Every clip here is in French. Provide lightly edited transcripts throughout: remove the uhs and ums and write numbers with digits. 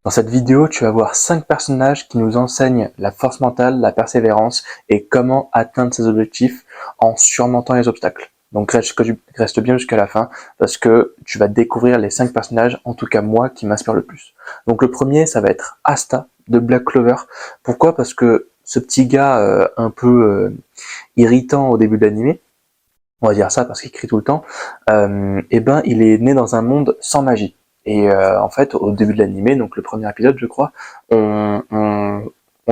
Dans cette vidéo, tu vas voir 5 personnages qui nous enseignent la force mentale, la persévérance et comment atteindre ses objectifs en surmontant les obstacles. Donc reste bien jusqu'à la fin parce que tu vas découvrir les 5 personnages, en tout cas moi, qui m'inspirent le plus. Donc le premier, ça va être Asta de Black Clover. Pourquoi? Parce que ce petit gars un peu irritant au début de l'anime, on va dire ça parce qu'il crie tout le temps, il est né dans un monde sans magie. Et en fait, au début de l'animé, donc le premier épisode, je crois, on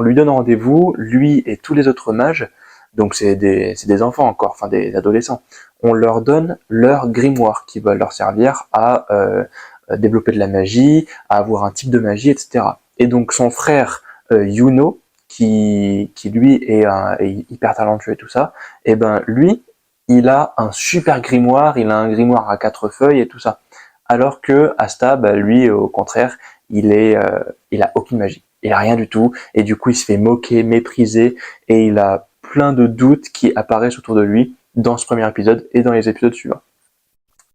lui donne rendez-vous, lui et tous les autres mages, donc c'est des enfants encore, enfin des adolescents, on leur donne leur grimoire qui va leur servir à développer de la magie, à avoir un type de magie, etc. Et donc son frère Yuno, qui lui est hyper talentueux et tout ça, et ben lui, il a un super grimoire, il a un grimoire à 4 feuilles et tout ça. Alors que Asta, bah, lui, au contraire, il a aucune magie. Il a rien du tout, et du coup, il se fait moquer, mépriser, et il a plein de doutes qui apparaissent autour de lui dans ce premier épisode et dans les épisodes suivants.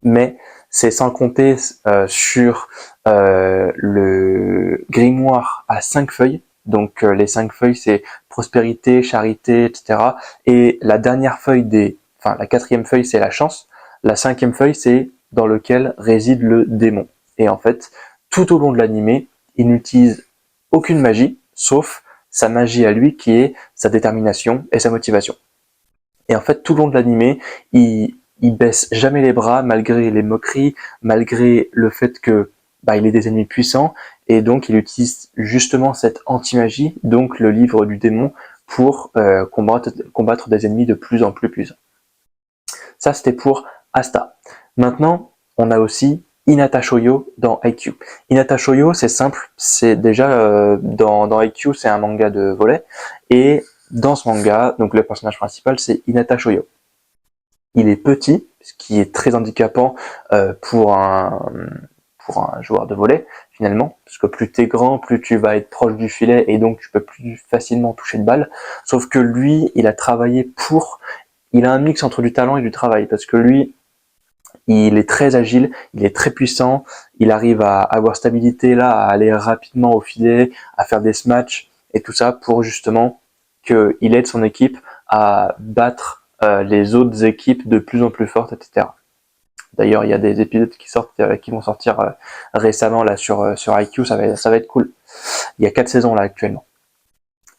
Mais c'est sans compter sur le grimoire à 5 feuilles. Donc les 5 feuilles, c'est prospérité, charité, etc. Et la dernière feuille la quatrième feuille, c'est la chance. La cinquième feuille, c'est dans lequel réside le démon. Et en fait, tout au long de l'animé, il n'utilise aucune magie, sauf sa magie à lui, qui est sa détermination et sa motivation. Et en fait, tout le long de l'animé, il baisse jamais les bras malgré les moqueries, malgré le fait que il ait des ennemis puissants, et donc il utilise justement cette anti-magie, donc le livre du démon, pour combattre des ennemis de plus en plus puissants. Ça, c'était pour Asta. Maintenant, on a aussi Hinata Shoujo dans Haikyuu. Hinata Shoujo, c'est simple, c'est déjà dans Haikyuu, c'est un manga de volley, et dans ce manga, donc le personnage principal, c'est Hinata Shoujo. Il est petit, ce qui est très handicapant pour un joueur de volley, finalement, parce que plus t'es grand, plus tu vas être proche du filet, et donc tu peux plus facilement toucher de balle. Sauf que lui, il a travaillé il a un mix entre du talent et du travail, parce que lui, il est très agile, il est très puissant, il arrive à avoir stabilité là, à aller rapidement au filet, à faire des smatchs, et tout ça pour justement qu'il aide son équipe à battre les autres équipes de plus en plus fortes, etc. D'ailleurs, il y a des épisodes qui vont sortir récemment là sur IQ, ça va être cool. Il y a 4 saisons là actuellement.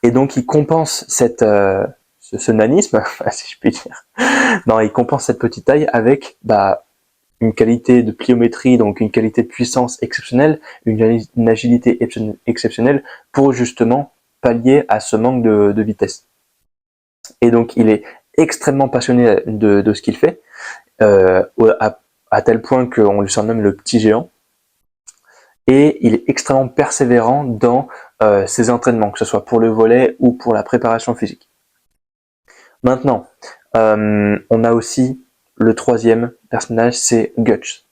Et donc il compense ce nanisme, si je puis dire. Non, il compense cette petite taille avec une qualité de pliométrie, donc une qualité de puissance exceptionnelle, une agilité exceptionnelle pour justement pallier à ce manque de vitesse. Et donc il est extrêmement passionné de ce qu'il fait, à tel point qu'on lui surnomme le petit géant. Et il est extrêmement persévérant dans ses entraînements, que ce soit pour le volley ou pour la préparation physique. Maintenant, on a aussi le troisième personnage, c'est Guts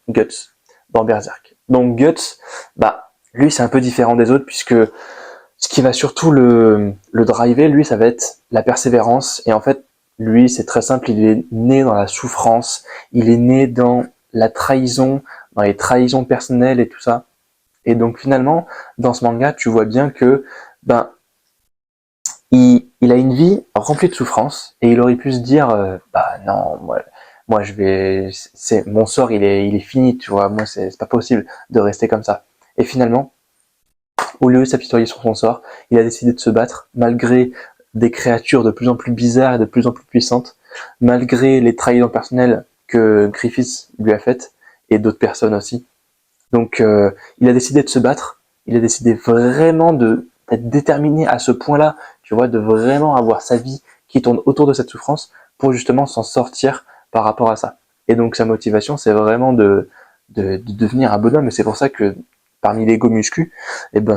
dans Berserk. Donc Guts, lui c'est un peu différent des autres puisque ce qui va surtout le driver, lui, ça va être la persévérance. Et en fait, lui, c'est très simple, il est né dans la souffrance, il est né dans la trahison, dans les trahisons personnelles et tout ça. Et donc finalement, dans ce manga, tu vois bien que il a une vie remplie de souffrance et il aurait pu se dire non, moi mon sort il est fini, tu vois, moi c'est pas possible de rester comme ça. Et finalement, au lieu de s'apitoyer sur son sort, il a décidé de se battre malgré des créatures de plus en plus bizarres et de plus en plus puissantes, malgré les trahisons personnelles que Griffiths lui a faites et d'autres personnes aussi. Donc il a décidé de se battre, il a décidé vraiment d'être déterminé à ce point-là, tu vois, de vraiment avoir sa vie qui tourne autour de cette souffrance pour justement s'en sortir par rapport à ça. Et donc sa motivation, c'est vraiment de devenir un bonhomme, et c'est pour ça que parmi les go muscu,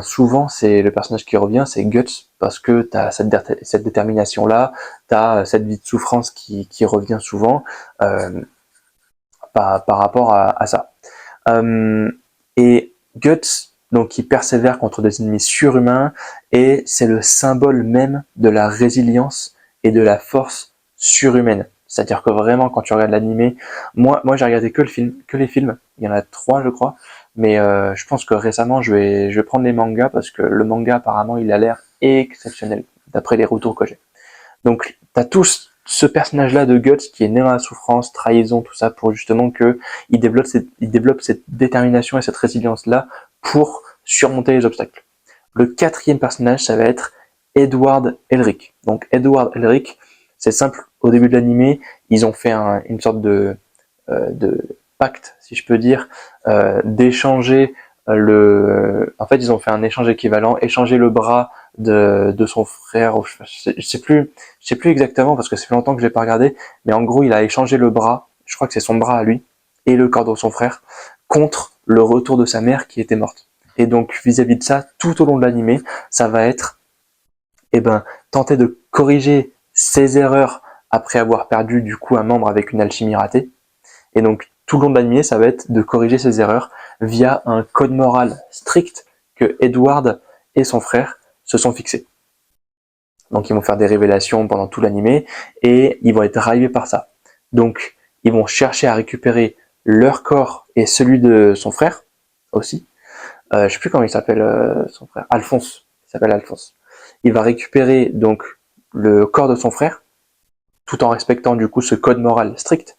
souvent c'est le personnage qui revient, c'est Guts, parce que t'as cette détermination-là, t'as cette vie de souffrance qui revient souvent par rapport à ça. Et Guts, donc, il persévère contre des ennemis surhumains, et c'est le symbole même de la résilience et de la force surhumaine. C'est-à-dire que vraiment, quand tu regardes l'animé, moi j'ai regardé que les films, il y en a 3 je crois, mais je pense que récemment je vais prendre les mangas parce que le manga apparemment il a l'air exceptionnel d'après les retours que j'ai. Donc t'as tous ce personnage-là de Guts qui est né dans la souffrance, trahison, tout ça pour justement que il développe cette détermination et cette résilience-là pour surmonter les obstacles. Le quatrième personnage, ça va être Edward Elric. Donc Edward Elric, c'est simple, au début de l'animé, ils ont fait une sorte de pacte, si je peux dire, d'échanger en fait ils ont fait un échange équivalent, échanger le bras de son frère, je sais plus exactement parce que ça fait longtemps que je l'ai pas regardé, mais en gros il a échangé le bras, je crois que c'est son bras à lui, et le corps de son frère, contre le retour de sa mère qui était morte. Et donc vis-à-vis de ça, tout au long de l'animé, ça va être tenter de corriger ses erreurs après avoir perdu du coup un membre avec une alchimie ratée. Et donc tout le long de l'animé, ça va être de corriger ses erreurs via un code moral strict que Edward et son frère se sont fixés. Donc ils vont faire des révélations pendant tout l'animé et ils vont être arrivés par ça. Donc ils vont chercher à récupérer leur corps et celui de son frère aussi. Je sais plus comment il s'appelle son frère. Alphonse. Il s'appelle Alphonse. Il va récupérer donc le corps de son frère tout en respectant du coup ce code moral strict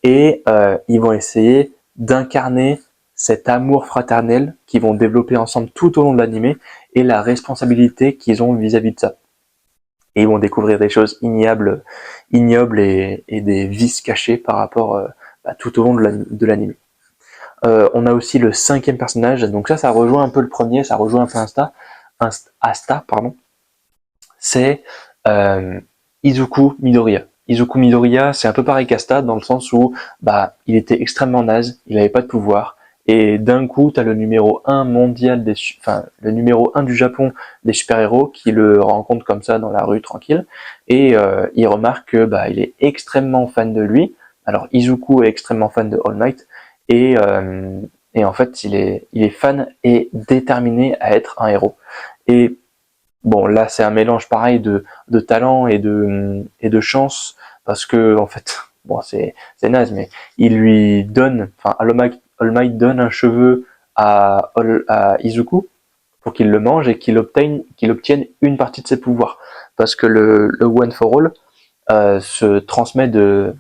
et ils vont essayer d'incarner cet amour fraternel qu'ils vont développer ensemble tout au long de l'animé et la responsabilité qu'ils ont vis-à-vis de ça. Et ils vont découvrir des choses ignobles et des vices cachés par rapport tout au long de l'animé. On a aussi le cinquième personnage, donc ça rejoint un peu le premier, ça rejoint un peu Asta, pardon. C'est Izuku Midoriya. Izuku Midoriya, c'est un peu pareil qu'Asta dans le sens où il était extrêmement naze, il n'avait pas de pouvoir, et d'un coup t'as le numéro 1 mondial le numéro 1 du Japon des super-héros qui le rencontre comme ça dans la rue tranquille, et il remarque que il est extrêmement fan de lui. Alors Izuku est extrêmement fan de All Might, et en fait il est fan et déterminé à être un héros. Et bon, là, c'est un mélange pareil de talent et de chance, parce que, en fait, bon, c'est naze, mais il lui donne, All Might donne un cheveu à Izuku pour qu'il le mange et qu'il obtienne une partie de ses pouvoirs. Parce que le One for All se transmet de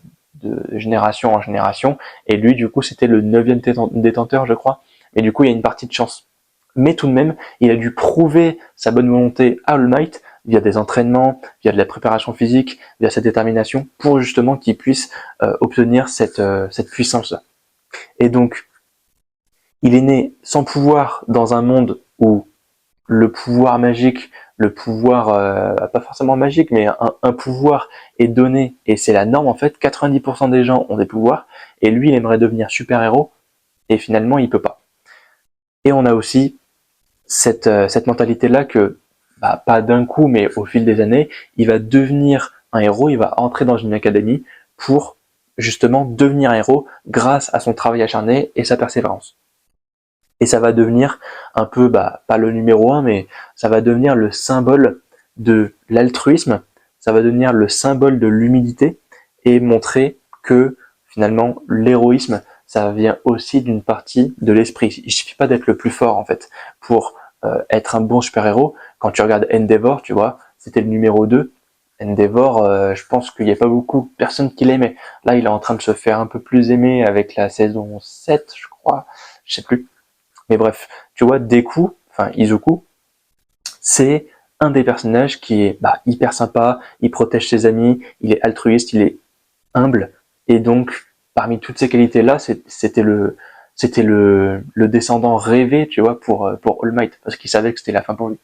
génération en génération, et lui, du coup, c'était le 9e détenteur, je crois, et du coup, il y a une partie de chance. Mais tout de même, il a dû prouver sa bonne volonté à All Might via des entraînements, via de la préparation physique, via sa détermination, pour justement qu'il puisse obtenir cette puissance-là. Et donc, il est né sans pouvoir dans un monde où le pouvoir magique, le pouvoir, pas forcément magique, mais un pouvoir est donné, et c'est la norme en fait, 90% des gens ont des pouvoirs, et lui il aimerait devenir super-héros, et finalement il peut pas. Et on a aussi cette mentalité-là que, pas d'un coup, mais au fil des années, il va devenir un héros, il va entrer dans une académie pour justement devenir un héros grâce à son travail acharné et sa persévérance. Et ça va devenir un peu, pas le numéro 1, mais ça va devenir le symbole de l'altruisme, ça va devenir le symbole de l'humilité et montrer que finalement l'héroïsme, ça vient aussi d'une partie de l'esprit. Il suffit pas d'être le plus fort en fait pour être un bon super-héros. Quand tu regardes Endeavor, tu vois, c'était le numéro 2. Endeavor, je pense qu'il n'y a pas beaucoup de personnes qui l'aimaient. Là, il est en train de se faire un peu plus aimer avec la saison 7, je crois, je sais plus. Mais bref, tu vois, Deku, Izuku, c'est un des personnages qui est hyper sympa, il protège ses amis, il est altruiste, il est humble, et donc parmi toutes ces qualités-là, c'était le descendant rêvé, tu vois, pour All Might, parce qu'il savait que c'était la fin pour lui.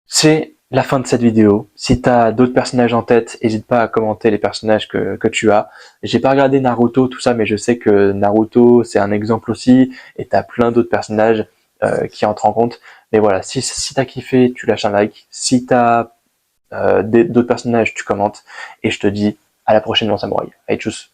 C'est la fin de cette vidéo. Si t'as d'autres personnages en tête, n'hésite pas à commenter les personnages que tu as. J'ai pas regardé Naruto, tout ça, mais je sais que Naruto, c'est un exemple aussi, et t'as plein d'autres personnages qui entrent en compte. Mais voilà, si t'as kiffé, tu lâches un like. Si t'as d'autres personnages, tu commentes. Et je te dis à la prochaine dans Samouraï. Allez, tchuss.